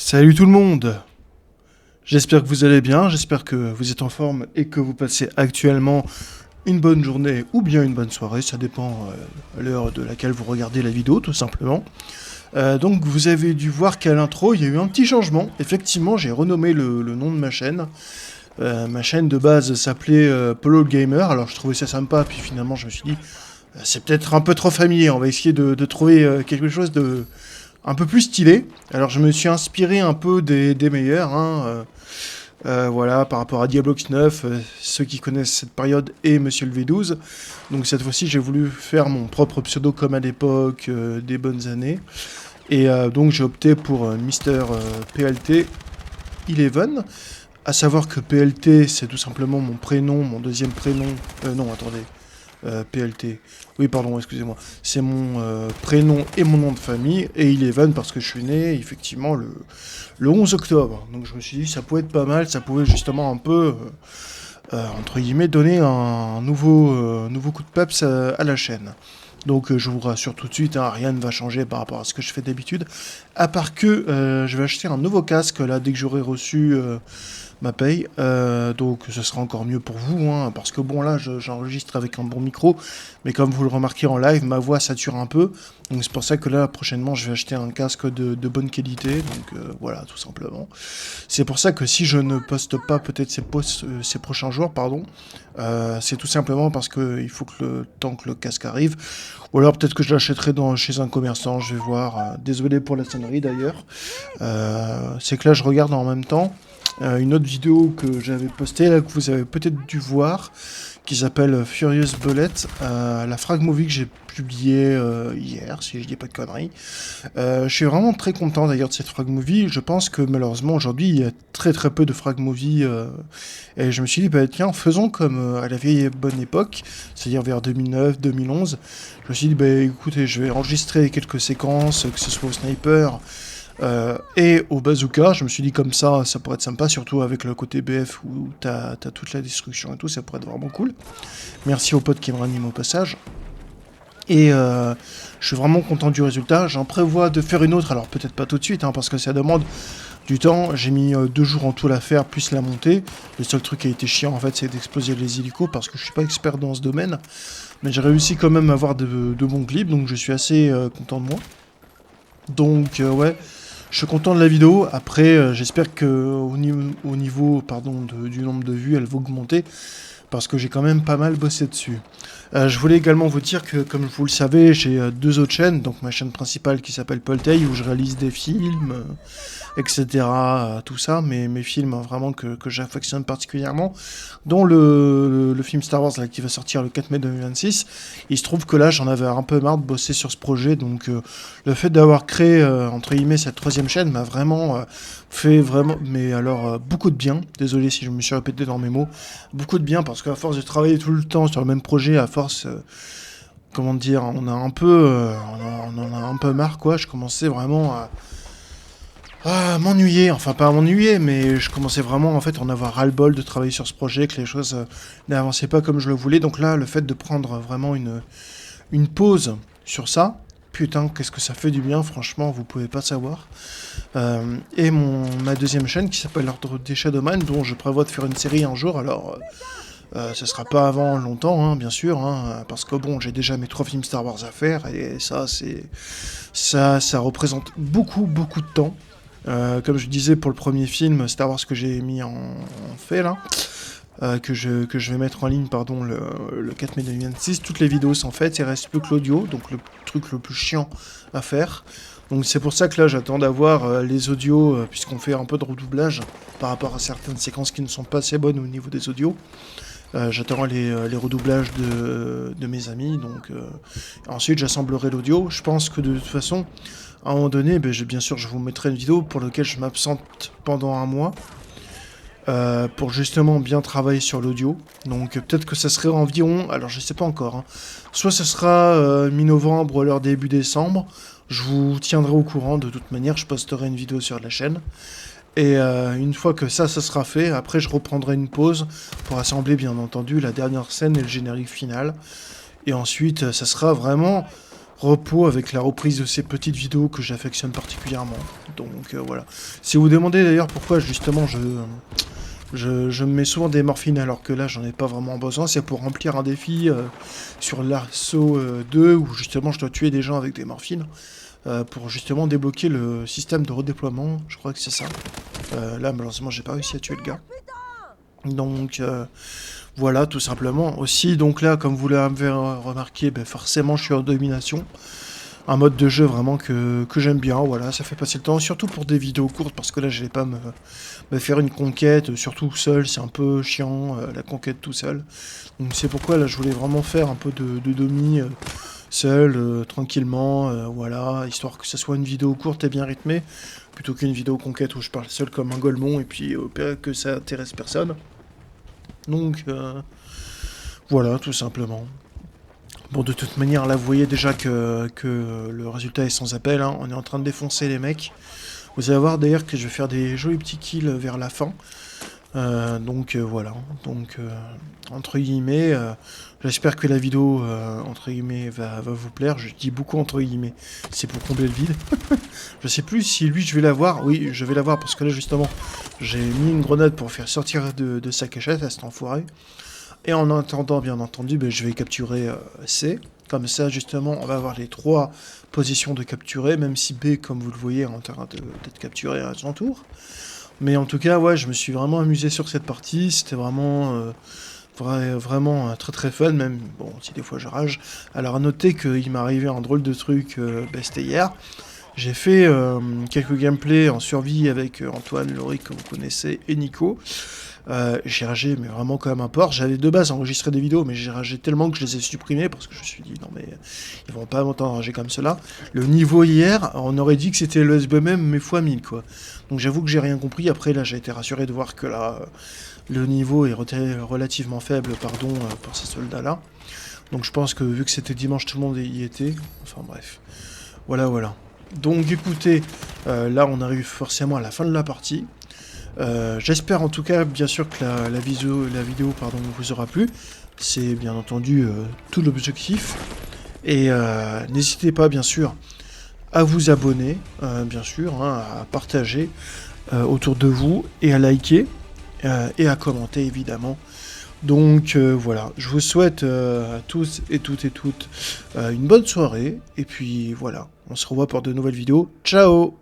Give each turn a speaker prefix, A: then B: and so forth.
A: Salut tout le monde. J'espère que vous allez bien, j'espère que vous êtes en forme et que vous passez actuellement une bonne journée ou bien une bonne soirée, ça dépend à l'heure de laquelle vous regardez la vidéo tout simplement. Donc vous avez dû voir qu'à l'intro il y a eu un petit changement. Effectivement j'ai renommé le nom de ma chaîne. Ma chaîne de base s'appelait Polo Gamer, alors je trouvais ça sympa, puis finalement je me suis dit c'est peut-être un peu trop familier, on va essayer de trouver quelque chose de un peu plus stylé. Alors je me suis inspiré un peu des meilleurs, hein, voilà, par rapport à Diablo X9, ceux qui connaissent cette période et Monsieur le V12. Donc cette fois-ci j'ai voulu faire mon propre pseudo comme à l'époque des bonnes années. Et donc j'ai opté pour Mister PLT 11. À savoir que PLT c'est tout simplement mon prénom, mon deuxième prénom. Non, attendez. PLT. Oui, pardon, excusez-moi. C'est mon prénom et mon nom de famille, et 11 parce que je suis né effectivement le 11 octobre. Donc je me suis dit ça pouvait être pas mal, ça pouvait justement un peu, entre guillemets, donner un nouveau coup de peps à la chaîne. Donc je vous rassure tout de suite, hein, rien ne va changer par rapport à ce que je fais d'habitude, à part que je vais acheter un nouveau casque là dès que j'aurai reçu ma paye. Donc ce sera encore mieux pour vous, hein, parce que bon là j'enregistre avec un bon micro, mais comme vous le remarquez en live, ma voix sature un peu. Donc c'est pour ça que là prochainement je vais acheter un casque de bonne qualité. Donc voilà, tout simplement. C'est pour ça que si je ne poste pas peut-être ces prochains jours, pardon, c'est tout simplement parce que il faut que le temps que le casque arrive. Ou alors peut-être que je l'achèterai chez un commerçant, je vais voir. Désolé pour la sonnerie d'ailleurs. C'est que là je regarde en même temps une autre vidéo que j'avais postée, là, que vous avez peut-être dû voir, qui s'appelle Furious Bullet, la frag movie que j'ai publiée hier, si je dis pas de conneries. Je suis vraiment très content d'ailleurs de cette frag movie. Je pense que malheureusement aujourd'hui il y a très très peu de frag movie, et je me suis dit bah tiens, faisons comme à la vieille bonne époque, c'est-à-dire vers 2009-2011. Je me suis dit bah écoutez, je vais enregistrer quelques séquences, que ce soit au sniper et au bazooka. Je me suis dit comme ça pourrait être sympa, surtout avec le côté BF où t'as toute la destruction et tout, ça pourrait être vraiment cool. Merci aux potes qui me raniment au passage. Et je suis vraiment content du résultat. J'en prévois de faire une autre, alors peut-être pas tout de suite, hein, parce que ça demande du temps. J'ai mis 2 jours en tout à faire, plus la montée. Le seul truc qui a été chiant, en fait, c'est d'exploser les hélicos, parce que je suis pas expert dans ce domaine. Mais j'ai réussi quand même à avoir de bons clips, donc je suis assez content de moi. Donc ouais, je suis content de la vidéo. Après, j'espère que au niveau pardon, du nombre de vues, elle va augmenter, parce que j'ai quand même pas mal bossé dessus. Je voulais également vous dire que, comme vous le savez, j'ai 2 autres chaînes. Donc ma chaîne principale qui s'appelle Polteil, où je réalise des films, etc. Tout ça, mais mes films vraiment que j'affectionne particulièrement, dont le film Star Wars là, qui va sortir le 4 mai 2026. Il se trouve que là, j'en avais un peu marre de bosser sur ce projet, donc le fait d'avoir créé, entre guillemets, cette 3e chaîne m'a vraiment fait vraiment, mais alors beaucoup de bien. Désolé si je me suis répété dans mes mots. Beaucoup de bien, parce qu'à force de travailler tout le temps sur le même projet, à force, comment dire, on a un peu, on en a un peu marre, quoi. Je commençais vraiment à m'ennuyer, enfin pas à m'ennuyer, mais je commençais vraiment en fait à en avoir ras-le-bol de travailler sur ce projet, que les choses n'avançaient pas comme je le voulais. Donc là, le fait de prendre vraiment une pause sur ça, putain, qu'est-ce que ça fait du bien, franchement, vous pouvez pas savoir. Et ma 2e chaîne qui s'appelle l'Ordre des Shadowman, dont je prévois de faire une série un jour, alors ce sera pas avant longtemps, hein, bien sûr, hein, parce que bon, j'ai déjà mes 3 films Star Wars à faire, et ça, ça représente beaucoup de temps. Comme je disais pour le premier film Star Wars que j'ai mis en fait là, que je vais mettre en ligne, pardon, le 4 mai 2026, toutes les vidéos sont faites, il reste plus que l'audio, donc le truc le plus chiant à faire. Donc c'est pour ça que là j'attends d'avoir les audios, puisqu'on fait un peu de redoublage par rapport à certaines séquences qui ne sont pas assez bonnes au niveau des audios. J'attends les redoublages de mes amis, donc ensuite j'assemblerai l'audio. Je pense que de toute façon, à un moment donné, bien sûr je vous mettrai une vidéo pour laquelle je m'absente pendant un mois, pour justement bien travailler sur l'audio. Donc peut-être que ça serait environ, alors je sais pas encore, hein, soit ce sera mi-novembre ou alors début décembre. Je vous tiendrai au courant, de toute manière je posterai une vidéo sur la chaîne. Et une fois que ça sera fait, après je reprendrai une pause pour assembler bien entendu la dernière scène et le générique final. Et ensuite ça sera vraiment repos avec la reprise de ces petites vidéos que j'affectionne particulièrement. Donc voilà. Si vous vous demandez d'ailleurs pourquoi justement je me mets souvent des morphines alors que là j'en ai pas vraiment besoin, c'est pour remplir un défi sur l'assaut 2 où justement je dois tuer des gens avec des morphines pour justement débloquer le système de redéploiement, je crois que c'est ça. Là malheureusement j'ai pas réussi à tuer le gars. Donc voilà, tout simplement. Aussi, donc là, comme vous l'avez remarqué, ben, forcément je suis en domination. Un mode de jeu vraiment que j'aime bien, voilà, ça fait passer le temps, surtout pour des vidéos courtes, parce que là je vais pas me faire une conquête, surtout seul, c'est un peu chiant, la conquête tout seul. Donc c'est pourquoi là je voulais vraiment faire un peu de domi seul, tranquillement, voilà, histoire que ça soit une vidéo courte et bien rythmée, plutôt qu'une vidéo conquête où je parle seul comme un golemon et puis que ça intéresse personne. Donc voilà, tout simplement. Bon, de toute manière, là, vous voyez déjà que le résultat est sans appel, hein. On est en train de défoncer les mecs. Vous allez voir d'ailleurs que je vais faire des jolis petits kills vers la fin. Donc voilà. Donc, entre guillemets, j'espère que la vidéo, entre guillemets, va vous plaire. Je dis beaucoup entre guillemets. C'est pour combler le vide. Je sais plus si lui, je vais l'avoir. Oui, je vais l'avoir parce que là, justement, j'ai mis une grenade pour faire sortir de sa cachette à cet enfoiré. Et en attendant, bien entendu, ben, je vais capturer C. Comme ça, justement, on va avoir les 3 positions de capturer, même si B, comme vous le voyez, est en train d'être capturé à son tour. Mais en tout cas, ouais, je me suis vraiment amusé sur cette partie. C'était vraiment, vraiment très très fun, même, bon, si des fois je rage. Alors, à noter qu'il m'est arrivé un drôle de truc, ben, c'était hier. J'ai fait quelques gameplays en survie avec Antoine, Laurie, que vous connaissez, et Nico. J'ai ragé, mais vraiment comme un porc. J'avais de base enregistré des vidéos, mais j'ai ragé tellement que je les ai supprimées parce que je me suis dit non mais ils vont pas m'entendre rager comme cela. Le niveau hier, on aurait dit que c'était le SBMM mais fois 1000 quoi. Donc j'avoue que j'ai rien compris. Après là j'ai été rassuré de voir que là le niveau est relativement faible, pardon, pour ces soldats là. Donc je pense que vu que c'était dimanche tout le monde y était. Enfin bref. Voilà voilà. Donc écoutez, là on arrive forcément à la fin de la partie. J'espère en tout cas bien sûr que la vidéo pardon, vous aura plu. C'est bien entendu tout l'objectif. Et n'hésitez pas bien sûr à vous abonner, bien sûr, hein, à partager autour de vous et à liker et à commenter évidemment. Donc voilà, je vous souhaite à tous et toutes une bonne soirée. Et puis voilà, on se revoit pour de nouvelles vidéos. Ciao!